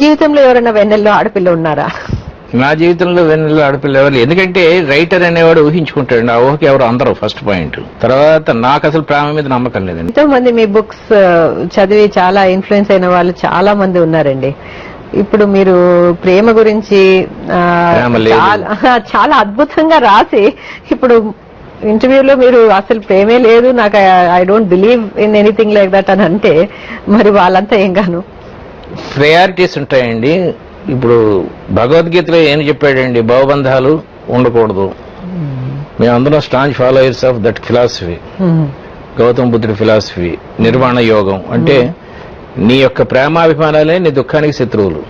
జీవితంలో ఎవరైనా వెన్నెల్లో ఆడపిల్ల ఉన్నారా? నా జీవితంలో వెన్నెల ఆడపిల్ల ఎవరు, ఎందుకంటే రైటర్ అనేవాడు ఊహించుకుంటాడు. ఆ ఊహకి ఎవరు అందరూ ఫస్ట్ పాయింట్. తర్వాత నాకు అసలు ప్రేమ మీద నమ్మకం లేదండి. ఎంతో మంది మీ బుక్స్ చదివి చాలా ఇన్ఫ్లుయెన్స్ అయిన వాళ్ళు చాలా మంది ఉన్నారండి. ఇప్పుడు మీరు ప్రేమ గురించి చాలా అద్భుతంగా రాసి ఇప్పుడు ఇంటర్వ్యూలో మీరు అసలు ప్రేమే లేదు నాకు, I don't believe in anything like that అని అంటే మరి వాళ్ళంతా ఏం గాను ప్రయారిటీస్ ఉంటాయండి. ఇప్పుడు భగవద్గీతలో ఏం చెప్పాడండి, భవబంధాలు ఉండకూడదు. మేమందరం staunch followers of that philosophy, Gautama బుద్ధుడి ఫిలాసఫీ. నిర్వాణ యోగం అంటే నీ యొక్క ప్రేమాభిమానాలే నీ దుఃఖానికి శత్రువులు.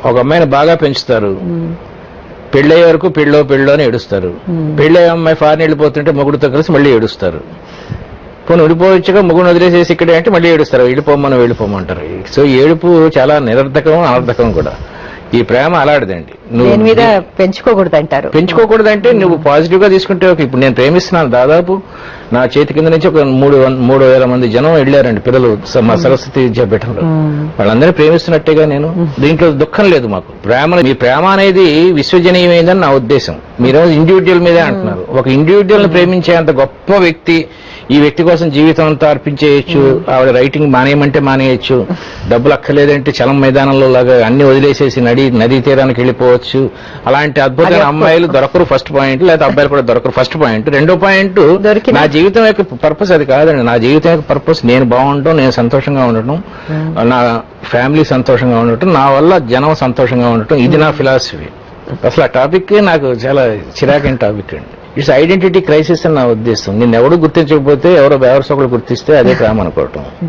ఒక అమ్మాయిని బాగా పెంచుతారు, పెళ్ళయ్యే వరకు పెళ్ళో అని ఏడుస్తారు. పెళ్ళయ్యే అమ్మాయి ఫారెన్ వెళ్ళిపోతుంటే మొగుడుతో కలిసి మళ్ళీ ఏడుస్తారు. పోనీ విడిపోవచ్చుగా మొగుడు వదిలేసేసి ఇక్కడే అంటే మళ్ళీ ఏడుస్తారు, వెళ్ళిపోమంటారు. సో ఏడుపు చాలా నిరర్ధకం, అనర్థకం కూడా. ఈ ప్రేమ అలాంటిదండి. దీని మీద పెంచుకోకూడదు అంటారు. పెంచుకోకూడదంటే నువ్వు పాజిటివ్ గా తీసుకుంటే ఇప్పుడు నేను ప్రేమిస్తున్నాను. దాదాపు నా చేతి కింద నుంచి ఒక 3,000 మంది జనం వెళ్ళారండి పిల్లలు మా సరస్వతి విద్యాపీఠంలో. వాళ్ళందరినీ ప్రేమిస్తున్నట్టేగా నేను. దీంట్లో దుఃఖం లేదు మాకు. మీ ప్రేమ అనేది విశ్వజనీయమైందని నా ఉద్దేశం. మీరు ఇండివిజువల్ మీదే అంటున్నారు. ఒక ఇండివిజువల్ ని ప్రేమించే అంత గొప్ప వ్యక్తి, ఈ వ్యక్తి కోసం జీవితం అంతా అర్పించేయచ్చు. ఆవిడ రైటింగ్ మానేయమంటే మానేయచ్చు, డబ్బులు అక్కర్లేదంటే చలం మైదానంలో లాగా అన్ని వదిలేసేసి నదీ తీరానికి వెళ్ళిపోవచ్చు. అలాంటి అద్భుతమైన అమ్మాయిలు దొరకరు ఫస్ట్ పాయింట్, లేదా అబ్బాయిలు కూడా దొరకరు ఫస్ట్ పాయింట్. రెండో పాయింట్, నా జీవితం యొక్క పర్పస్ అది కాదండి. నా జీవితం యొక్క పర్పస్ నేను బాగుండటం, నేను సంతోషంగా ఉండటం, నా ఫ్యామిలీ సంతోషంగా ఉండటం, నా వల్ల జనం సంతోషంగా ఉండటం. ఇది నా ఫిలాసఫీ. అసలు ఆ టాపిక్ నాకు చాలా చిరాకైన టాపిక్ అండి. ఇట్స్ ఐడెంటిటీ క్రైసిస్ అని నా ఉద్దేశం. నిన్నెవడు గుర్తించకపోతే ఎవరో బేవర్స్ ఒకరు గుర్తిస్తే అదే ప్రేమ అనుకోవటం.